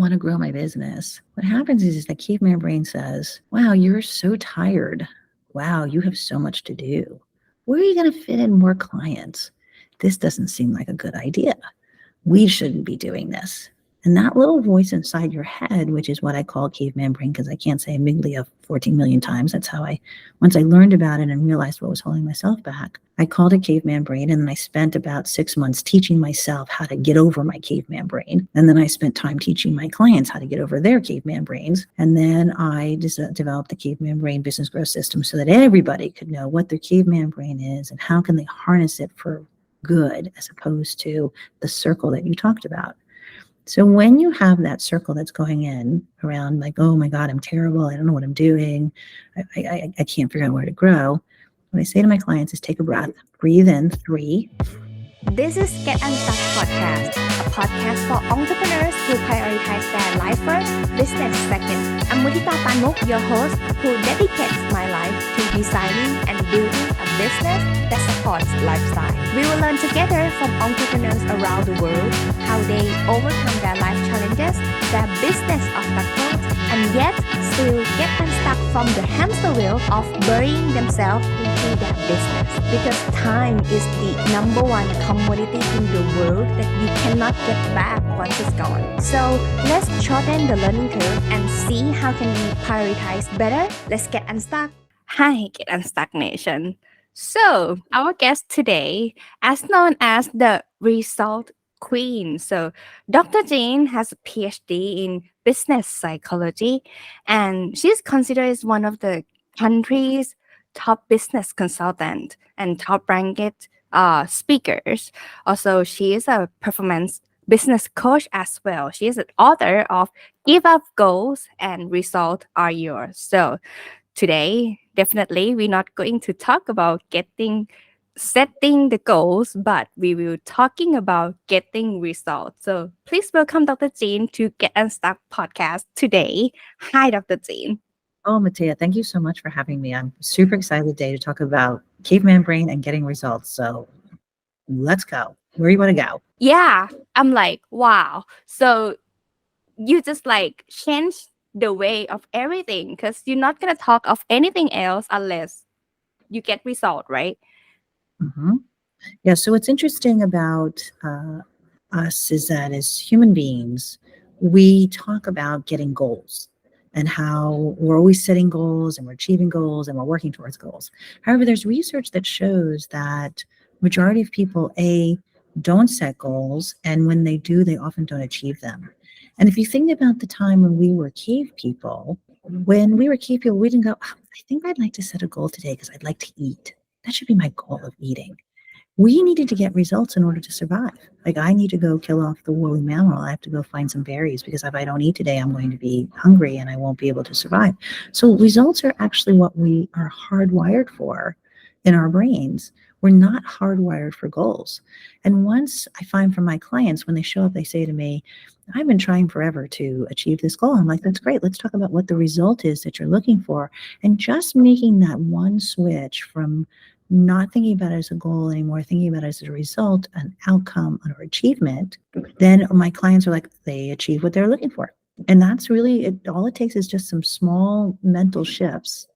want to grow my business, what happens is that Caveman Brain says, wow, you're so tired. Wow, you have so much to do. Where are you going to fit in more clients? This doesn't seem like a good idea. We shouldn't be doing this. And that little voice inside your head, which is what I call Caveman Brain, because I can't say amygdala 14 million times. That's how once I learned about it and realized what was holding myself back, I called it Caveman Brain. And then I spent about 6 months teaching myself how to get over my Caveman Brain. And then I spent time teaching my clients how to get over their Caveman Brains. And then I developed the Caveman Brain business growth system so that everybody could know what their Caveman Brain is and how can they harness it for good, as opposed to the circle that you talked about. So when you have that circle that's going in around like, oh my God, I'm terrible. I don't know what I'm doing. I can't figure out where to grow. What I say to my clients is take a breath, breathe in 3. This is Get Unstuck Podcast, a podcast for entrepreneurs who prioritize their life first, business second. I'm Mudita Tanmuk, your host, who dedicates my life to designing and building a business that supports lifestyle. We will learn together from entrepreneurs around the world how they overcome their life challenges, their business obstacles, and yet still get unstuck from the hamster wheel of burying themselves into their business. Because time is the number one commodity in the world that you cannot get back once it's gone. So let's shorten the learning curve and see how can we prioritize better. Let's get unstuck. Hi, Get Unstuck Nation. So our guest today, as known as the Result Queen. So Dr. Jane has a Ph.D. in business psychology, and she's considered as one of the country's top business consultant and top ranked speakers. Also, she is a performance business coach as well. She is an author of Give Up Goals and Results Are Yours. So today, definitely, we're not going to talk about setting the goals, but we will talking about getting results. So please welcome Dr. Jane to Get Unstuck podcast today. Hi, Dr. Jane. Oh, Matea, thank you so much for having me. I'm super excited today to talk about Caveman Brain and getting results. So let's go. Where do you want to go? Yeah, I'm like, wow. So you just like change the way of everything because you're not going to talk of anything else unless you get result, right? Mm-hmm. Yeah, so what's interesting about us is that as human beings, we talk about getting goals and how we're always setting goals and we're achieving goals and we're working towards goals. However, there's research that shows that majority of people, don't set goals, and when they do, they often don't achieve them. And if you think about the time when we were cave people, we didn't go, oh, I think I'd like to set a goal today because I'd like to eat. That should be my goal of eating. We needed to get results in order to survive. Like I need to go kill off the woolly mammal. I have to go find some berries because if I don't eat today, I'm going to be hungry and I won't be able to survive. So results are actually what we are hardwired for in our brains. We're not hardwired for goals. And once I find from my clients, when they show up, they say to me, I've been trying forever to achieve this goal. I'm like, that's great. Let's talk about what the result is that you're looking for. And just making that one switch from not thinking about it as a goal anymore, thinking about it as a result, an outcome, or achievement, then my clients are like, they achieve what they're looking for. And that's really it. All it takes is just some small mental shifts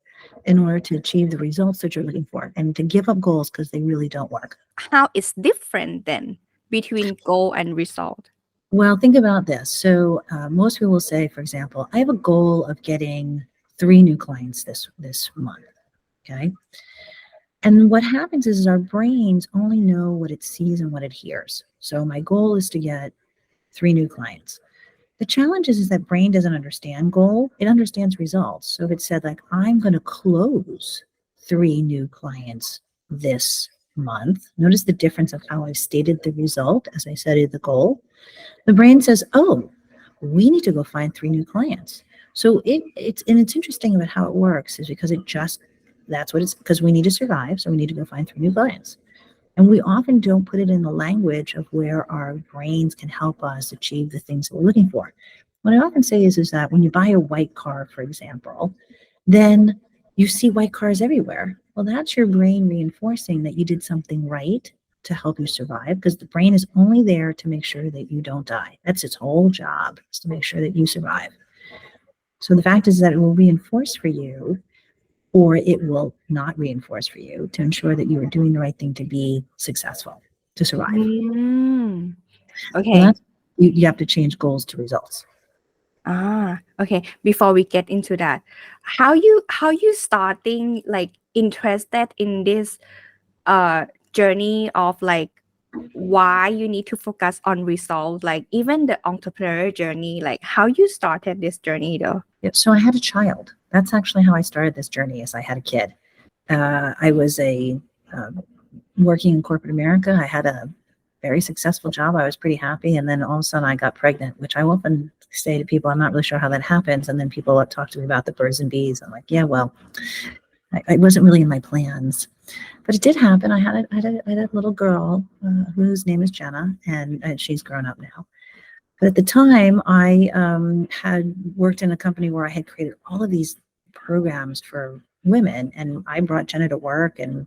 in order to achieve the results that you're looking for and to give up goals because they really don't work. How is different then between goal and result? Well, think about this. So most people will say, for example, I have a goal of getting 3 new clients this month. Okay. And what happens is our brains only know what it sees and what it hears. So my goal is to get 3 new clients. The challenge is that brain doesn't understand goal. It understands results. So if it said like, I'm going to close 3 new clients this month, notice the difference of how I stated the result as I stated the goal. The brain says, oh, we need to go find 3 new clients. So it's interesting about how it works is because that's what it's, because we need to survive. So we need to go find 3 new clients. And we often don't put it in the language of where our brains can help us achieve the things that we're looking for. What I often say is that when you buy a white car, for example, then you see white cars everywhere. Well, that's your brain reinforcing that you did something right to help you survive, because the brain is only there to make sure that you don't die. That's its whole job, is to make sure that you survive. So the fact is that it will reinforce for you, or it will not reinforce for you, to ensure that you are doing the right thing to be successful, to survive. Mm. So Okay. that's, you have to change goals to results. Okay. Before we get into that, how you starting like interested in this journey of like why you need to focus on results, like even the entrepreneur journey, like how you started this journey though? Yeah, so I had a child. That's actually how I started this journey. Is I had a kid. I was working in corporate America. I had a very successful job. I was pretty happy. And then all of a sudden I got pregnant, which I often say to people, I'm not really sure how that happens. And then people talk to me about the birds and bees. I'm like, yeah, well, it wasn't really in my plans, but it did happen. I had a little girl whose name is Jenna, and she's grown up now. But at the time, I had worked in a company where I had created all of these programs for women, and I brought Jenna to work. And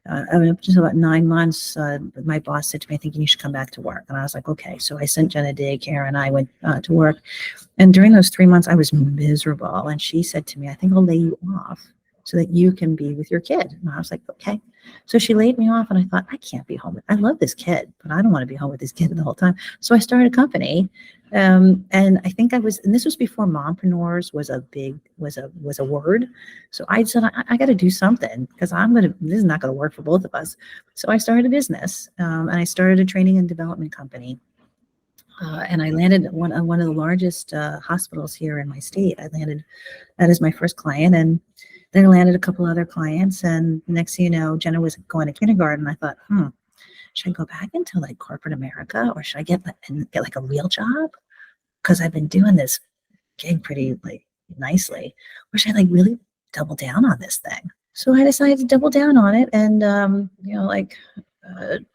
up to about 9 months, my boss said to me, "I think you should come back to work." And I was like, "Okay." So I sent Jenna to daycare, and I went to work. And during those 3 months, I was miserable. And she said to me, "I think I'll lay you off so that you can be with your kid." And I was like, "Okay." So she laid me off, and I thought, I can't be home. I love this kid, but I don't want to be home with this kid the whole time. So I started a company. And I think and this was before mompreneurs was a word. So I said, I got to do something, because this is not going to work for both of us. So I started a business, and I started a training and development company. And I landed at one of the largest hospitals here in my state. I landed that as my first client, and then I landed a couple other clients. And next thing you know, Jenna was going to kindergarten. I thought, should I go back into like corporate America, or should I get like a real job? Because I've been doing this gig pretty like nicely, or should I like really double down on this thing? So I decided to double down on it, and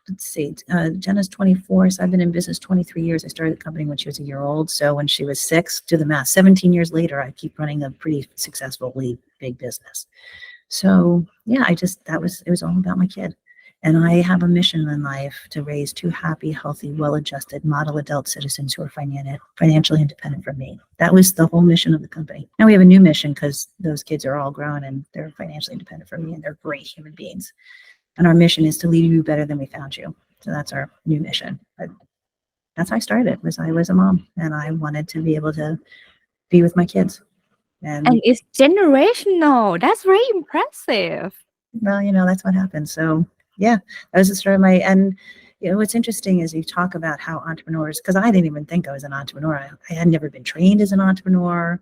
let's see, Jenna's 24, so I've been in business 23 years. I started the company when she was a year old. So when she was 6, do the math, 17 years later, I keep running a pretty successfully big business. So yeah, it was all about my kid. And I have a mission in life to raise 2 happy, healthy, well-adjusted model adult citizens who are financially independent from me. That was the whole mission of the company. Now we have a new mission, because those kids are all grown and they're financially independent from me, and they're great human beings. And our mission is to leave you better than we found you. So that's our new mission. But that's how I started. I was a mom, and I wanted to be able to be with my kids. And it's generational. That's very impressive. Well, that's what happened. So yeah, that was the start of and what's interesting is you talk about how entrepreneurs, because I didn't even think I was an entrepreneur. I had never been trained as an entrepreneur.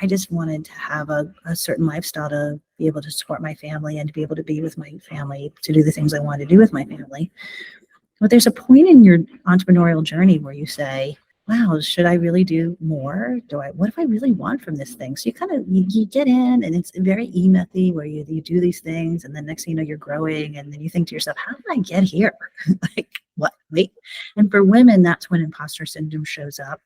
I just wanted to have a certain lifestyle, to be able to support my family and to be able to be with my family, to do the things I wanted to do with my family. But there's a point in your entrepreneurial journey where you say, wow, should I really do more? What if I really want from this thing? So you get in, and it's very E-methy, where you do these things, and then next thing you know, you're growing, and then you think to yourself, how did I get here? Like, what? Wait. And for women, that's when imposter syndrome shows up.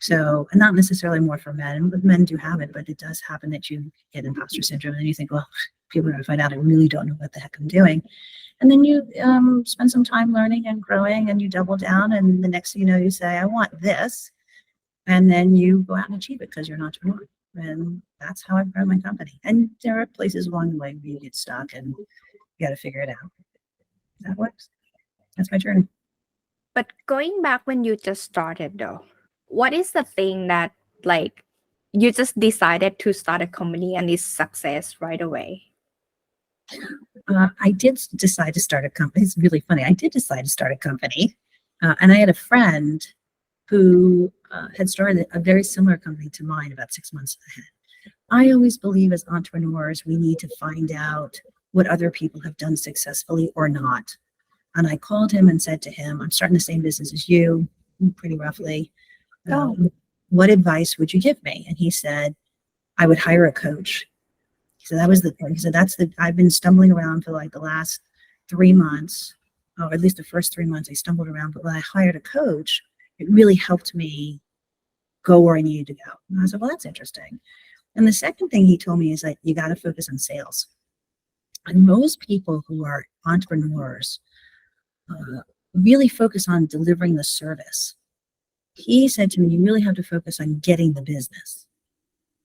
So, and not necessarily more for men, but men do have it, but it does happen that you get imposter syndrome, and you think, well, people are going to find out I really don't know what the heck I'm doing. And then you spend some time learning and growing, and you double down, and the next thing you know, you say, I want this. And then you go out and achieve it, because you're an entrepreneur. And that's how I've grown my company. And there are places along the way where you get stuck, and you got to figure it out. That works. That's my journey. But going back when you just started though, what is the thing that like you just decided to start a company and it's success right away? I did decide to start a company. It's really funny. I did decide to start a company. And I had a friend who had started a very similar company to mine about 6 months ahead. I always believe, as entrepreneurs, we need to find out what other people have done successfully or not. And I called him and said to him, I'm starting the same business as you, pretty roughly. What advice would you give me? And he said, I would hire a coach. He said, that was the thing. He said, I've been stumbling around for like the last 3 months, or at least the first 3 months I stumbled around. But when I hired a coach, it really helped me go where I needed to go. And I said, well, that's interesting. And the second thing he told me is that you got to focus on sales. And most people who are entrepreneurs really focus on delivering the service. He said to me, you really have to focus on getting the business.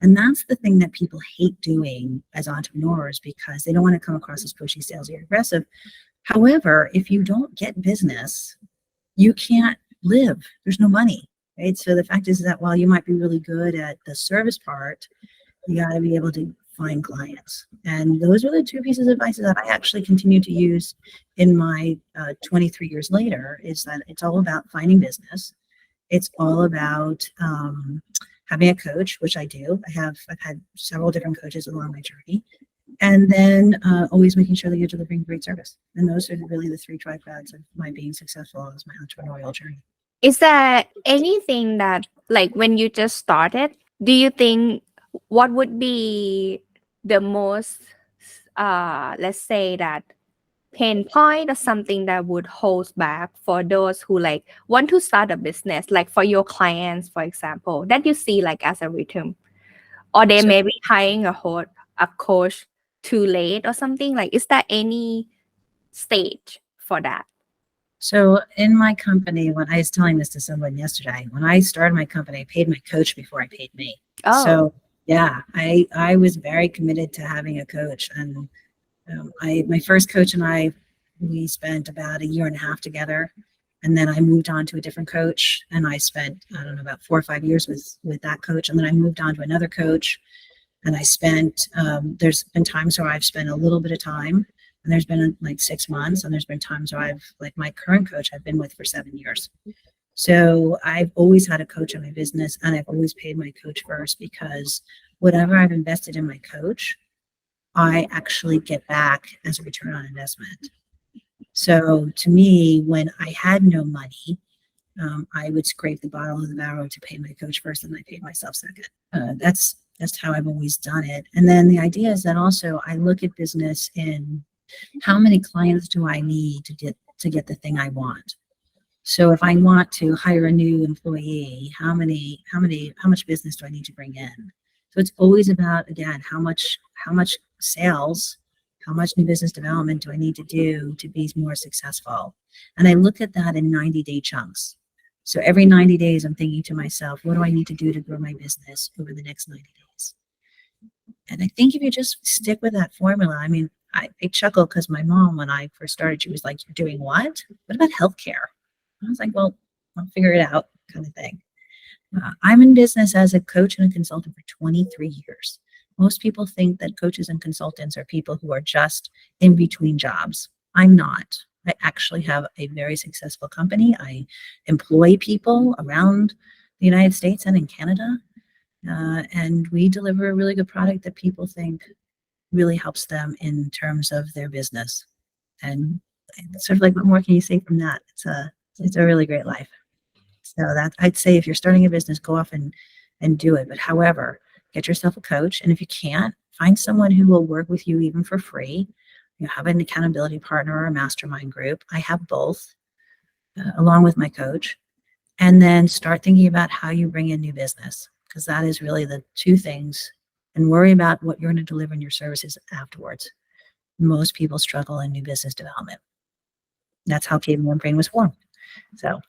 And that's the thing that people hate doing as entrepreneurs because they don't want to come across as pushy, salesy, or aggressive. However, if you don't get business, you can't live. There's no money, right? So the fact is that while you might be really good at the service part, you got to be able to find clients. And those are the two pieces of advice that I actually continue to use in my 23 years later, is that it's all about finding business. It's all about having a coach, which I do. I've had several different coaches along my journey. And then always making sure that you're delivering great service. And those are really the three tripods of my being successful as my entrepreneurial journey. Is there anything that, like, when you just started, do you think what would be the most, let's say that pain point or something that would hold back for those who like want to start a business, like for your clients, for example, that you see like as a rhythm, or they may be hiring a coach too late or something? Like, is there any stage for that? So in my company, when I was telling this to someone yesterday, when I started my company, I paid my coach before I paid me. Oh. So yeah, I was very committed to having a coach. And my first coach and we spent about a year and a half together. And then I moved on to a different coach, and I spent, I don't know, about 4 or 5 years with that coach. And then I moved on to another coach, and I spent, there's been times where I've spent a little bit of time, and there's been like 6 months, and there's been times where I've, like my current coach I've been with for 7 years. So I've always had a coach in my business, and I've always paid my coach first, because whatever I've invested in my coach, I actually get back as a return on investment. So to me, when I had no money, I would scrape the bottom of the barrel to pay my coach first, and I paid myself second. That's how I've always done it. And then the idea is that also I look at business in how many clients do I need to get the thing I want. So if I want to hire a new employee, how much business do I need to bring in? So it's always about, again, how much sales, how much new business development do I need to do to be more successful? And I look at that in 90-day chunks. So every 90 days, I'm thinking to myself, what do I need to do to grow my business over the next 90 days? And I think if you just stick with that formula, I mean, I chuckle because my mom, when I first started, she was like, you're doing what? What about healthcare? I was like, well, I'll figure it out, kind of thing. I'm in business as a coach and a consultant for 23 years. Most people think that coaches and consultants are people who are just in between jobs. I'm not. I actually have a very successful company. I employ people around the United States and in Canada. And we deliver a really good product that people think really helps them in terms of their business. And sort of like, what more can you say from that? It's a really great life. So that, I'd say, if you're starting a business, go off and do it. But however, get yourself a coach. And if you can't, find someone who will work with you even for free. You have an accountability partner or a mastermind group. I have both, along with my coach. And then start thinking about how you bring in new business, because that is really the two things. And worry about what you're going to deliver in your services afterwards. Most people struggle in new business development. That's how Caveman Brain was formed. So.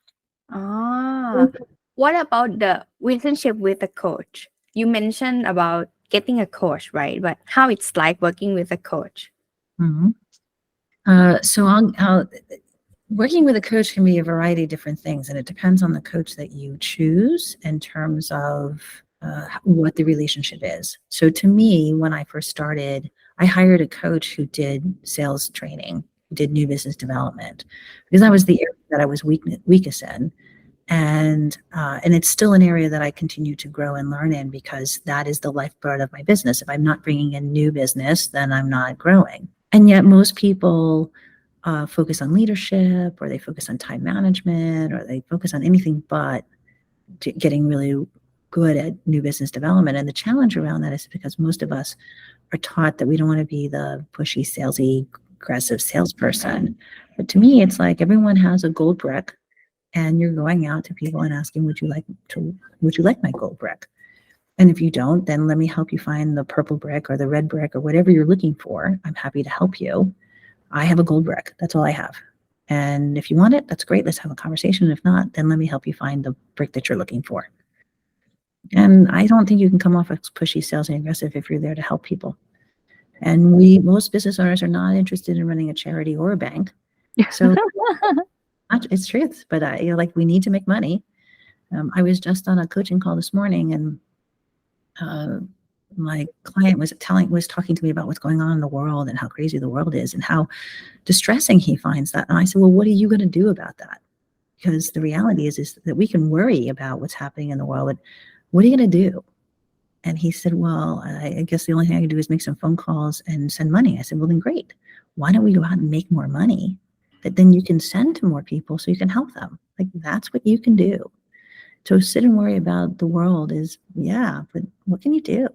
What about the relationship with the coach? You mentioned about getting a coach, right? But how it's like working with a coach? Mm-hmm. So I'll working with a coach can be a variety of different things, and it depends on the coach that you choose in terms of what the relationship is. So to me, when I first started, I hired a coach who did sales training, who did new business development, because that was the area that I was weakest in. And it's still an area that I continue to grow and learn in, because that is the lifeblood of my business. If I'm not bringing in new business, then I'm not growing. And yet most people focus on leadership, or they focus on time management, or they focus on anything but getting really good at new business development. And the challenge around that is because most of us are taught that we don't want to be the pushy, salesy, aggressive salesperson. But to me, it's like everyone has a gold brick, and you're going out to people and asking, would you like my gold brick? And if you don't, then let me help you find the purple brick or the red brick or whatever you're looking for. I'm happy to help you. I have a gold brick. That's all I have. And if you want it, that's great. Let's have a conversation. If not, then let me help you find the break that you're looking for. And I don't think you can come off as pushy, sales, and aggressive if you're there to help people. And most business owners are not interested in running a charity or a bank. So it's truth, but like, we need to make money. I was just on a coaching call this morning, and my client was talking to me about what's going on in the world and how crazy the world is and how distressing he finds that. And I said, well, what are you going to do about that? Because the reality is that we can worry about what's happening in the world, but what are you going to do? And he said, well, I guess the only thing I can do is make some phone calls and send money. I said, well, then great. Why don't we go out and make more money that then you can send to more people so you can help them? Like, that's what you can do. So sit and worry about the world is, yeah, but what can you do?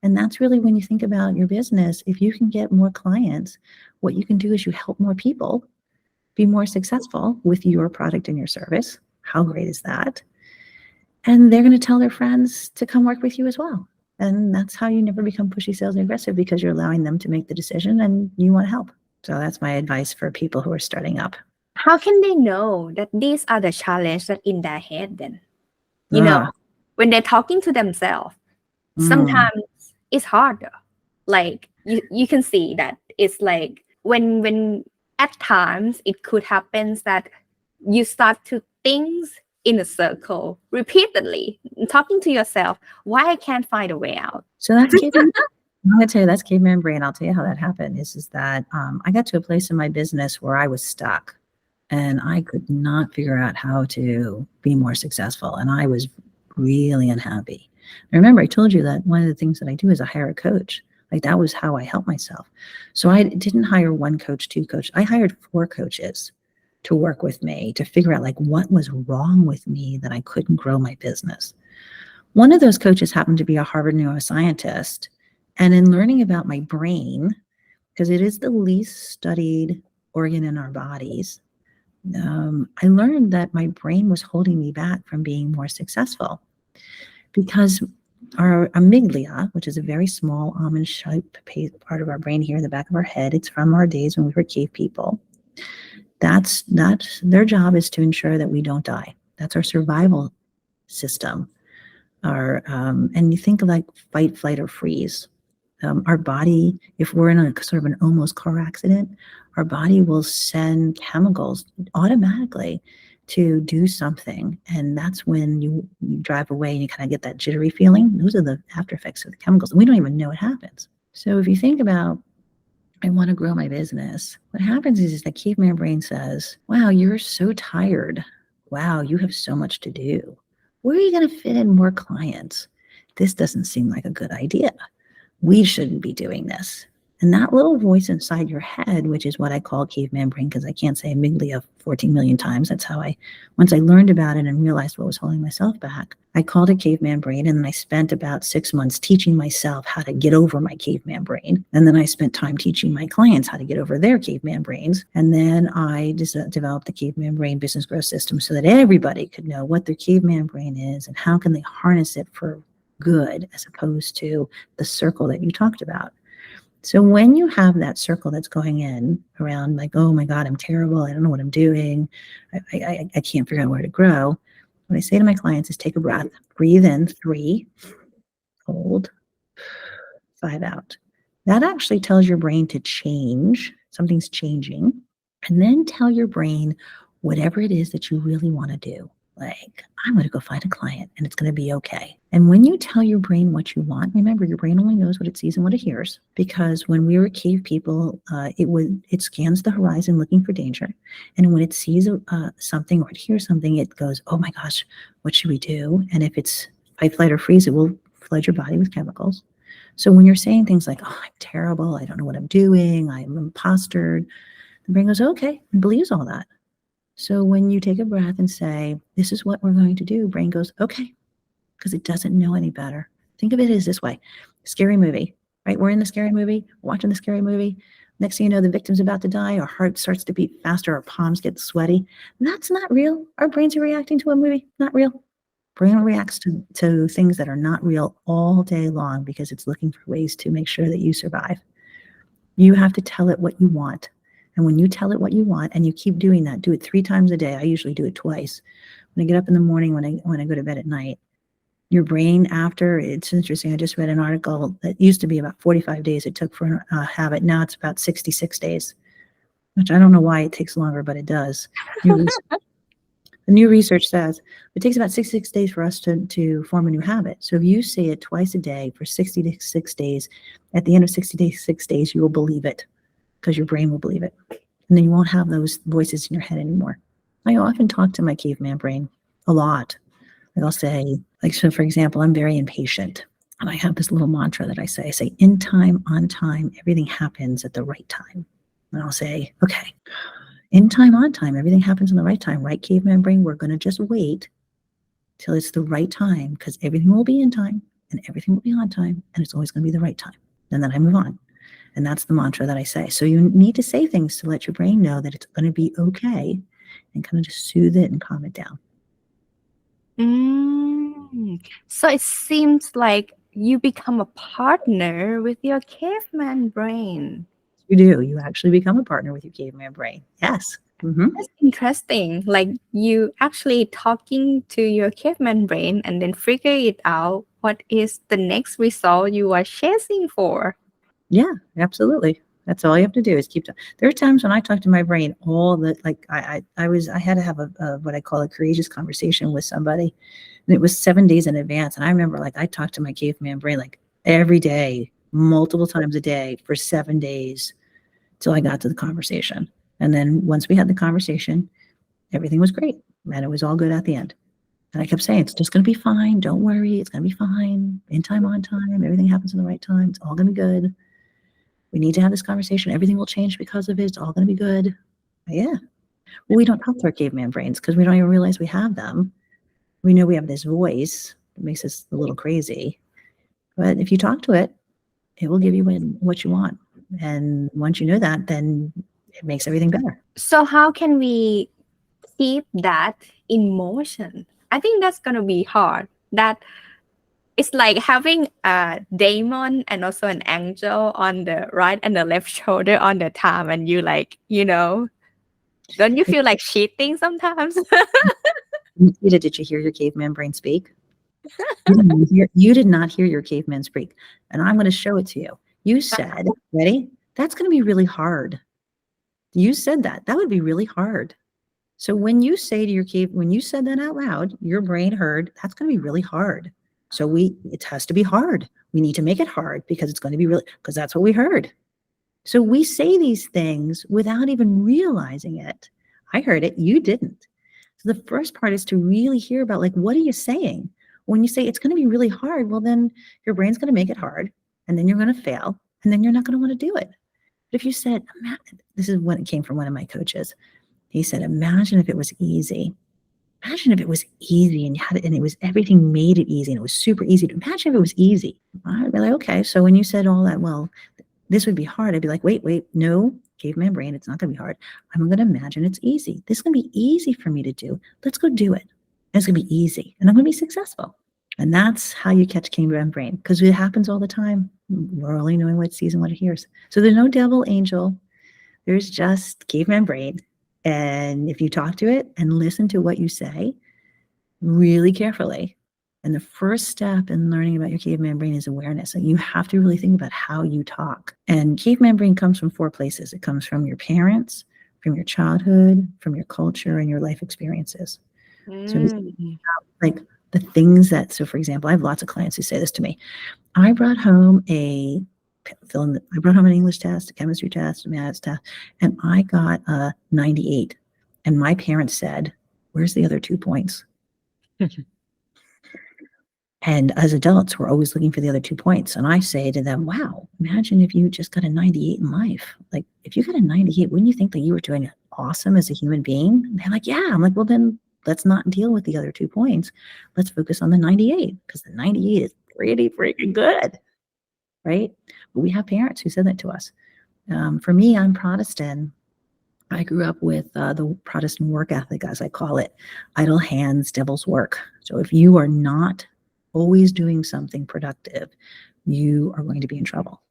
And that's really, when you think about your business, if you can get more clients, what you can do is you help more people be more successful with your product and your service. How great is that? And they're going to tell their friends to come work with you as well. And that's how you never become pushy, sales, and aggressive, because you're allowing them to make the decision and you want to help. So that's my advice for people who are starting up. How can they know that these are the challenges that in their head then? You know, when they're talking to themselves, sometimes it's harder. Like you can see that it's like when at times it could happen that you start to think in a circle repeatedly, talking to yourself, why I can't find a way out. So that's Caveman. I'm going to tell you, that's Caveman Brain. I'll tell you how that happened is that I got to a place in my business where I was stuck and I could not figure out how to be more successful. And I was really unhappy. Remember, I told you that one of the things that I do is I hire a coach. Like, that was how I helped myself. So I didn't hire one coach, two coaches. I hired 4 coaches to work with me to figure out like what was wrong with me that I couldn't grow my business. One of those coaches happened to be a Harvard neuroscientist. And in learning about my brain, because it is the least studied organ in our bodies, I learned that my brain was holding me back from being more successful, because our amygdala, which is a very small almond-shaped part of our brain here in the back of our head, it's from our days when we were cave people. That's their job, is to ensure that we don't die. That's our survival system. And you think of like fight, flight, or freeze. Our body, if we're in a sort of an almost car accident, our body will send chemicals automatically to do something. And that's when you drive away and you kind of get that jittery feeling. Those are the after effects of the chemicals. And we don't even know it happens. So if you think about, I want to grow my business, what happens is that Caveman Brain says, wow, you're so tired. Wow, you have so much to do. Where are you going to fit in more clients? This doesn't seem like a good idea. We shouldn't be doing this. And that little voice inside your head, which is what I call Caveman Brain, because I can't say amygdala 14 million times. That's how once I learned about it and realized what was holding myself back, I called it Caveman Brain. And then I spent about 6 months teaching myself how to get over my Caveman Brain. And then I spent time teaching my clients how to get over their Caveman Brains. And then I developed the Caveman Brain business growth system so that everybody could know what their Caveman Brain is and how can they harness it for good, as opposed to the circle that you talked about. So when you have that circle that's going in around like, oh my God, I'm terrible, I don't know what I'm doing, I can't figure out where to grow, what I say to my clients is take a breath, breathe in 3, hold, 5 out. That actually tells your brain to change, something's changing, and then tell your brain whatever it is that you really want to do. Like, I'm going to go find a client and it's going to be okay. And when you tell your brain what you want, remember, your brain only knows what it sees and what it hears, because when we were cave people, it scans the horizon looking for danger. And when it sees something or it hears something, it goes, oh my gosh, what should we do? And if it's fight, flight, or freeze, it will flood your body with chemicals. So when you're saying things like, oh, I'm terrible, I don't know what I'm doing, I'm an imposter, the brain goes, okay, and believes all that. So when you take a breath and say, this is what we're going to do, brain goes, okay, because it doesn't know any better. Think of it as this way. Scary movie, right? We're in the scary movie, watching the scary movie. Next thing you know, the victim's about to die, our heart starts to beat faster, our palms get sweaty. That's not real. Our brains are reacting to a movie, not real. Brain reacts to things that are not real all day long because it's looking for ways to make sure that you survive. You have to tell it what you want. And when you tell it what you want and you keep doing that, do it 3 times a day. I usually do it twice. When I get up in the morning, when I go to bed at night, your brain after, it's interesting. I just read an article that used to be about 45 days it took for a habit. Now it's about 66 days, which I don't know why it takes longer, but it does. The new research says it takes about 66 days for us to form a new habit. So if you say it twice a day for 66 days, at the end of 66 days, you will believe it because your brain will believe it. And then you won't have those voices in your head anymore. I often talk to my caveman brain a lot. Like I'll say, like, so for example, I'm very impatient. And I have this little mantra that I say, in time, on time, everything happens at the right time. And I'll say, okay, in time, on time, everything happens in the right time, right, caveman brain? We're going to just wait till it's the right time because everything will be in time and everything will be on time and it's always going to be the right time. And then I move on. And that's the mantra that I say. So you need to say things to let your brain know that it's going to be okay and kind of just soothe it and calm it down. So it seems like you become a partner with your caveman brain. You do. You actually become a partner with your caveman brain. Yes. Mm-hmm. That's interesting. Like you actually talking to your caveman brain and then figure it out what is the next result you are chasing for. Yeah, absolutely. That's all you have to do is keep. There are times when I talk to my brain, I had to have a what I call a courageous conversation with somebody, and it was 7 days in advance. And I remember, like, I talked to my caveman brain like every day, multiple times a day for 7 days till I got to the conversation. And then once we had the conversation, everything was great, and it was all good at the end. And I kept saying, it's just going to be fine. Don't worry, it's going to be fine. In time, on time, everything happens in the right time. It's all going to be good. We need to have this conversation. Everything will change because of it. It's all going to be good. Yeah. Well, we don't talk to our caveman brains because we don't even realize we have them. We know we have this voice that makes us a little crazy. But if you talk to it, it will give you what you want. And once you know that, then it makes everything better. So how can we keep that in motion? I think that's going to be hard. That it's like having a demon and also an angel on the right and the left shoulder on the time, and you like, don't you feel like cheating sometimes? Rita, did you hear your caveman brain speak? You did not hear your caveman speak. And I'm going to show it to you. You said, ready? That's going to be really hard. You said that. That would be really hard. So when you say to your when you said that out loud, your brain heard, that's going to be really hard. So it has to be hard. We need to make it hard because it's going to be really, because that's what we heard. So we say these things without even realizing it. I heard it, you didn't. So the first part is to really hear about, like, what are you saying? When you say it's going to be really hard, well, then your brain's going to make it hard, and then you're going to fail, and then you're not going to want to do it. But if you said, this is when it came from one of my coaches. He said, imagine if it was easy. Imagine if it was easy and you had it, and it was, everything made it easy and it was super easy. Imagine if it was easy. I'd be like, okay. So when you said all that, well, this would be hard. I'd be like, wait, no, caveman brain, it's not going to be hard. I'm going to imagine it's easy. This is going to be easy for me to do. Let's go do it. And it's going to be easy and I'm going to be successful. And that's how you catch caveman brain, because it happens all the time. We're only knowing what sees and what it hears. So there's no devil, angel. There's just caveman brain. And if you talk to it and listen to what you say really carefully, and the first step in learning about your caveman brain is awareness. And you have to really think about how you talk. And caveman brain comes from 4 places. It comes from your parents, from your childhood, from your culture, and your life experiences. So like the things that, so for example, I have lots of clients who say this to me. I brought home an English test, a chemistry test, a maths test, and I got a 98. And my parents said, where's the other 2 points? And as adults, we're always looking for the other 2 points. And I say to them, wow, imagine if you just got a 98 in life. Like, if you got a 98, wouldn't you think that you were doing awesome as a human being? And they're like, yeah. I'm like, well, then let's not deal with the other 2 points. Let's focus on the 98, because the 98 is pretty freaking good, right? But we have parents who said that to us. For me, I'm Protestant. I grew up with the Protestant work ethic, as I call it. Idle hands, devil's work. So if you are not always doing something productive, you are going to be in trouble.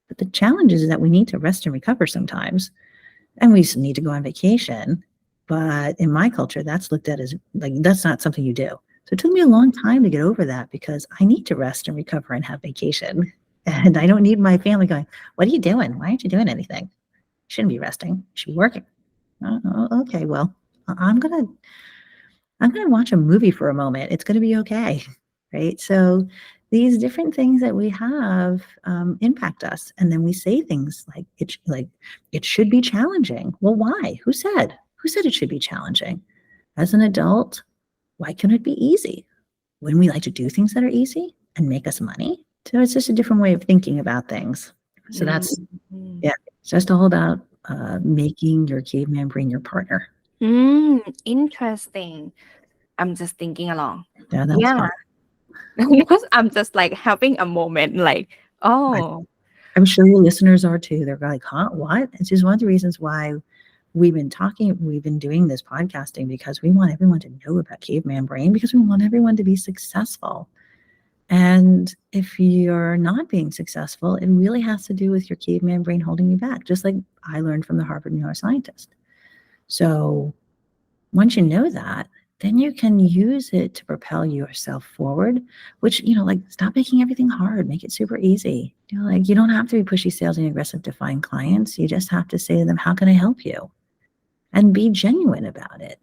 But the challenge is that we need to rest and recover sometimes. and we need to go on vacation. But in my culture, that's looked at as like, that's not something you do. So it took me a long time to get over that because I need to rest and recover and have vacation. And I don't need my family going, what are you doing? Why aren't you doing anything? You shouldn't be resting. You should be working. Oh, okay, well, I'm gonna watch a movie for a moment. It's gonna be okay, right? So these different things that we have impact us, and then we say things like it should be challenging. Well, why? Who said? Who said it should be challenging? As an adult, why can't it be easy? Wouldn't we like to do things that are easy and make us money? So it's just a different way of thinking about things. So that's yeah, it's just all about making your caveman brain your partner. Interesting. I'm just thinking along. Yeah, that's Yeah. fun. Because I'm just like having a moment like, oh. I'm sure your listeners are too. They're like, huh, what? It's just one of the reasons why we've been doing this podcasting, because we want everyone to know about caveman brain, because we want everyone to be successful. And if you're not being successful, it really has to do with your caveman brain holding you back, just like I learned from the Harvard neuroscientist. So once you know that, then you can use it to propel yourself forward, which, like, stop making everything hard, make it super easy. Like, you don't have to be pushy, salesy, and aggressive to find clients. You just have to say to them, how can I help you? And be genuine about it.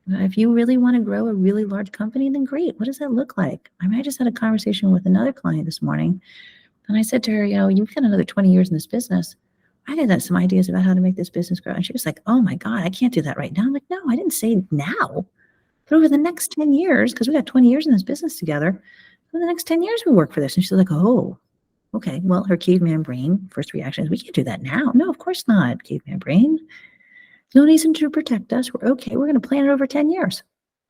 If you really want to grow a really large company, then great. What does that look like? I mean, I just had a conversation with another client this morning, and I said to her, you've got another 20 years in this business. I got some ideas about how to make this business grow. And she was like, oh my God, I can't do that right now. I'm like, no, I didn't say now. But over the next 10 years, because we got 20 years in this business together, over the next 10 years, we work for this. And she's like, oh, okay. Well, her caveman brain first reaction is, we can't do that now. No, of course not, caveman brain. No reason to protect us. We're okay. We're going to plan it over 10 years.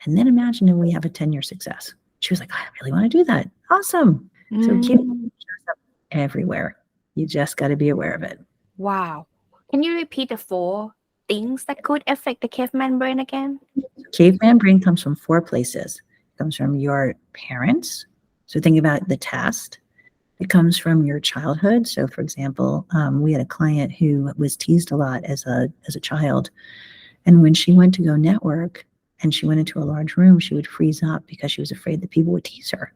And then imagine if we have a 10-year success. She was like, I really want to do that. Awesome. So caveman shows up everywhere. You just got to be aware of it. Wow. Can you repeat the 4 things that could affect the caveman brain again? Caveman brain comes from 4 places. It comes from your parents. So think about the test. It comes from your childhood. So, for example, we had a client who was teased a lot as a child. And when she went to go network and she went into a large room, she would freeze up because she was afraid that people would tease her.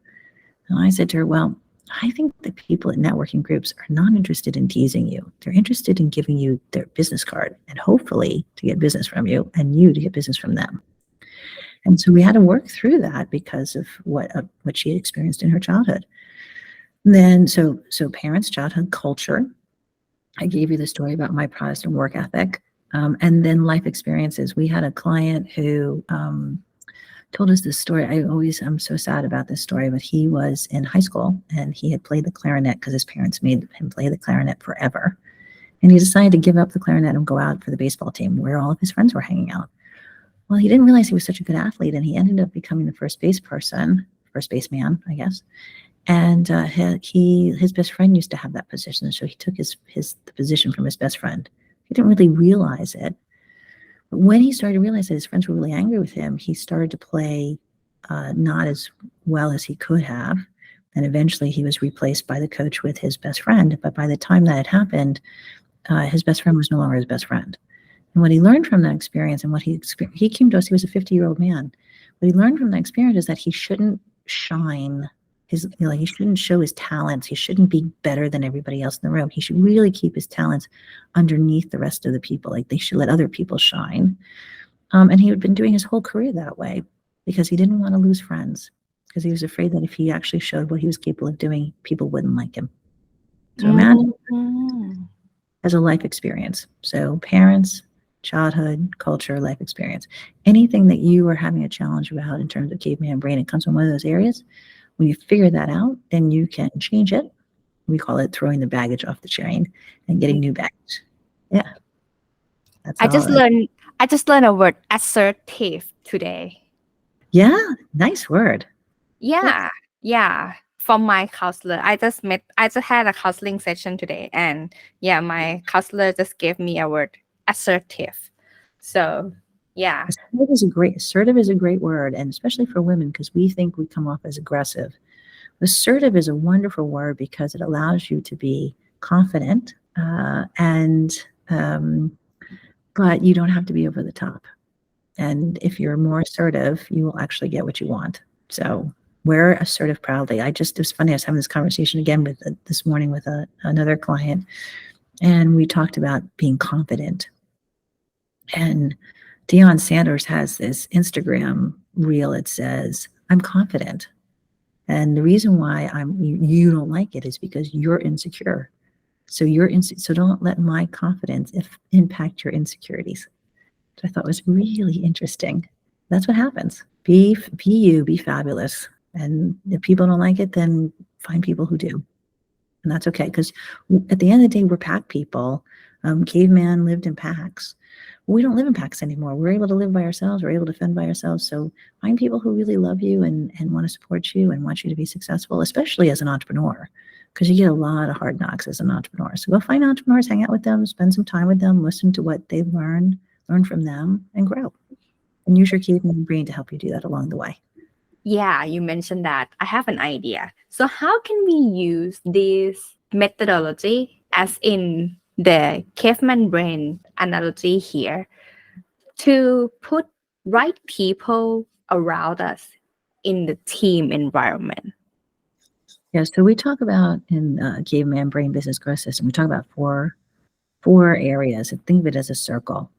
And I said to her, well, I think that people at networking groups are not interested in teasing you. They're interested in giving you their business card and hopefully to get business from you and you to get business from them. And so we had to work through that because of what she had experienced in her childhood. And then, so parents, childhood, culture. I gave you the story about my Protestant work ethic. And then life experiences. We had a client who told us this story. I'm so sad about this story, but he was in high school and he had played the clarinet because his parents made him play the clarinet forever. And he decided to give up the clarinet and go out for the baseball team where all of his friends were hanging out. Well, he didn't realize he was such a good athlete, and he ended up becoming the first baseman, I guess. And his best friend used to have that position, so he took the position from his best friend. He didn't really realize it. But when he started to realize that his friends were really angry with him, he started to play not as well as he could have. And eventually he was replaced by the coach with his best friend. But by the time that had happened, his best friend was no longer his best friend. And what he learned from that experience, and he came to us, he was a 50-year-old man. What he learned from that experience is that he shouldn't shine he shouldn't show his talents. He shouldn't be better than everybody else in the room. He should really keep his talents underneath the rest of the people. Like, they should let other people shine. And he had been doing his whole career that way because he didn't want to lose friends, because he was afraid that if he actually showed what he was capable of doing, people wouldn't like him. So imagine as a life experience. So parents, childhood, culture, life experience. Anything that you are having a challenge about in terms of caveman brain, it comes from one of those areas. When you figure that out, then you can change it. We call it throwing the baggage off the train and getting new baggage. Yeah. I just learned a word, assertive, today. Yeah, nice word. Yeah. From my counselor. I just had a counseling session today, and my counselor just gave me a word, assertive. So yeah. Assertive is a great word, and especially for women, because we think we come off as aggressive. Assertive is a wonderful word because it allows you to be confident and but you don't have to be over the top. And if you're more assertive, you will actually get what you want. So wear assertive proudly. It was funny. I was having this conversation again this morning with another client, and we talked about being confident. And Deion Sanders has this Instagram reel. It says, "I'm confident." And the reason why you don't like it is because you're insecure. So so don't let my confidence impact your insecurities. Which I thought was really interesting. That's what happens. Be you, be fabulous. And if people don't like it, then find people who do. And that's okay, because at the end of the day, we're pack people. Caveman lived in packs. We don't live in packs anymore. We're able to live by ourselves. We're able to fend by ourselves. So find people who really love you and want to support you and want you to be successful, especially as an entrepreneur, because you get a lot of hard knocks as an entrepreneur. So go find entrepreneurs, hang out with them, spend some time with them, listen to what they've learned, learn from them, and grow. And use your Caveman Brain to help you do that along the way. Yeah, you mentioned that. I have an idea. So how can we use this methodology, as in the Caveman Brain analogy here, to put right people around us in the team environment? Yeah, so we talk about in Caveman Brain Business Growth System, we talk about four areas. And think of it as a circle: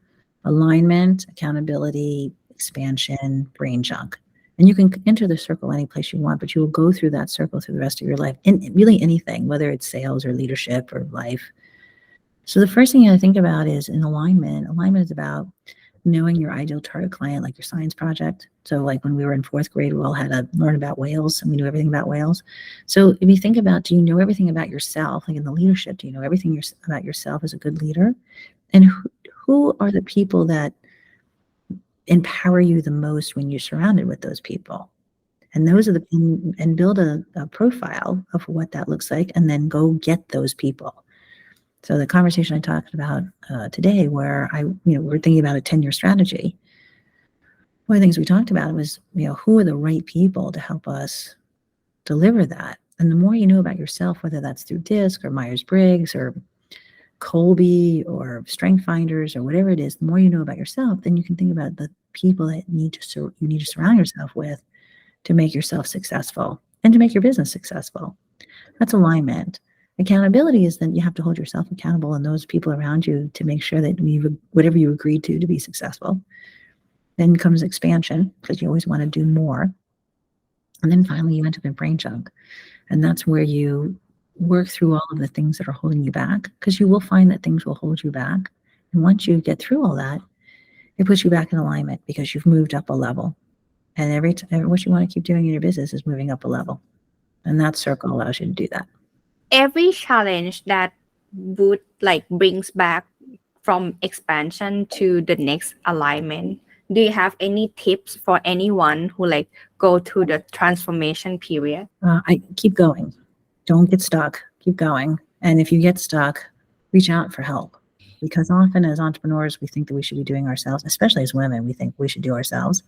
alignment, accountability, expansion, brain junk. And you can enter the circle any place you want, but you will go through that circle through the rest of your life, in really anything, whether it's sales or leadership or life. So the first thing I think about is in alignment. Alignment is about knowing your ideal target client, like your science project. So like when we were in 4th grade, we all had to learn about whales, and we knew everything about whales. So if you think about, do you know everything about yourself? Like in the leadership, do you know everything about yourself as a good leader? And who are the people that empower you the most when you're surrounded with those people? And those are and build a profile of what that looks like, and then go get those people. So the conversation I talked about today, where we're thinking about a 10-year strategy. One of the things we talked about was, who are the right people to help us deliver that? And the more you know about yourself, whether that's through DISC or Myers-Briggs or Colby or Strength Finders or whatever it is, the more you know about yourself, then you can think about the people that you need to surround yourself with to make yourself successful and to make your business successful. That's alignment. Accountability is that you have to hold yourself accountable and those people around you to make sure that whatever you agreed to be successful. Then comes expansion, because you always want to do more. And then finally, you end up in brain junk. And that's where you work through all of the things that are holding you back, because you will find that things will hold you back. And once you get through all that, it puts you back in alignment because you've moved up a level. And every time, what you want to keep doing in your business is moving up a level. And that circle allows you to do that. Every challenge that would brings back from expansion to the next alignment, do you have any tips for anyone who go through the transformation period? I keep going. Don't get stuck. Keep going. And if you get stuck, reach out for help. Because often as entrepreneurs, we think that we should be doing ourselves, especially as women, we think we should do ourselves.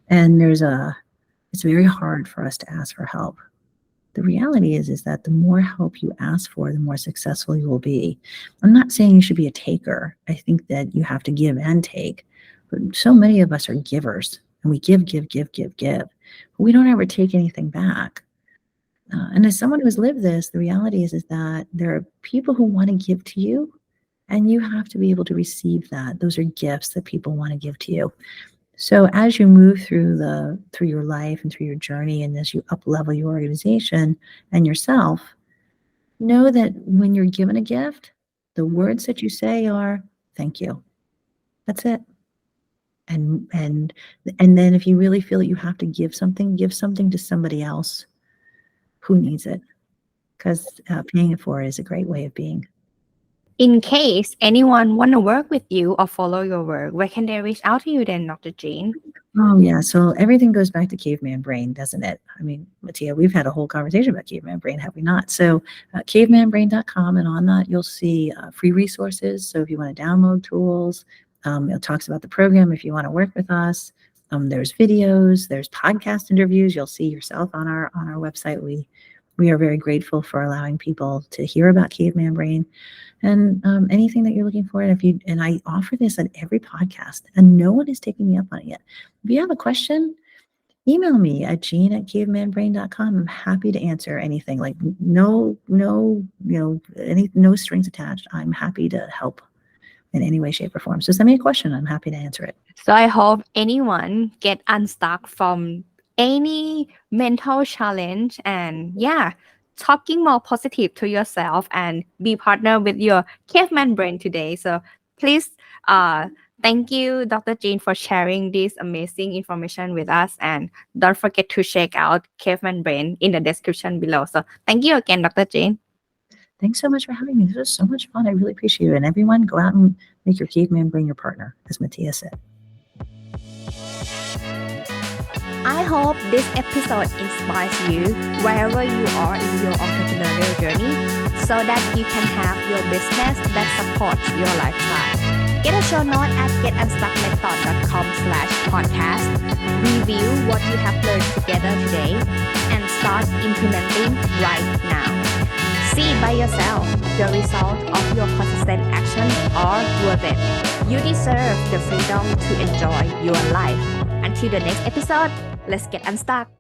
And it's very hard for us to ask for help. The reality is that the more help you ask for, the more successful you will be. I'm not saying you should be a taker. I think that you have to give and take. But so many of us are givers, and we give. But we don't ever take anything back. And as someone who has lived this, the reality is that there are people who want to give to you, and you have to be able to receive that. Those are gifts that people want to give to you. So as you move through your life and through your journey, and as you up-level your organization and yourself, know that when you're given a gift, the words that you say are, "Thank you." That's it. And then if you really feel that you have to give something to somebody else who needs it, because paying it forward is a great way of being. In case anyone want to work with you or follow your work, where can they reach out to you then, Dr. Jean? Oh, yeah. So everything goes back to Caveman Brain, doesn't it? I mean, Mattia, we've had a whole conversation about Caveman Brain, have we not? So cavemanbrain.com, and on that, you'll see free resources. So if you want to download tools, it talks about the program if you want to work with us. There's videos, there's podcast interviews. You'll see yourself on our website. We We are very grateful for allowing people to hear about Caveman Brain and anything that you're looking for. And I offer this at every podcast, and no one is taking me up on it yet. If you have a question, email me at jean@cavemanbrain.com. I'm happy to answer anything. Like no, no strings attached. I'm happy to help in any way, shape, or form. So send me a question. I'm happy to answer it. So I hope anyone get unstuck from any mental challenge and talking more positive to yourself and be partner with your caveman brain today. So please thank you, Dr. Jean, for sharing this amazing information with us. And don't forget to check out Caveman Brain in the description below. So thank you again, Dr. Jean. Thanks so much for having me. This was so much fun. I really appreciate it. And everyone, go out and make your caveman brain your partner, as Matthias said. I hope this episode inspires you wherever you are in your entrepreneurial journey so that you can have your business that supports your lifestyle. Get a show note at getunstuckmethod.com/podcast. Review what you have learned together today and start implementing right now. See by yourself the result of your consistent action are worth it. You deserve the freedom to enjoy your life. Until the next episode, let's get unstuck.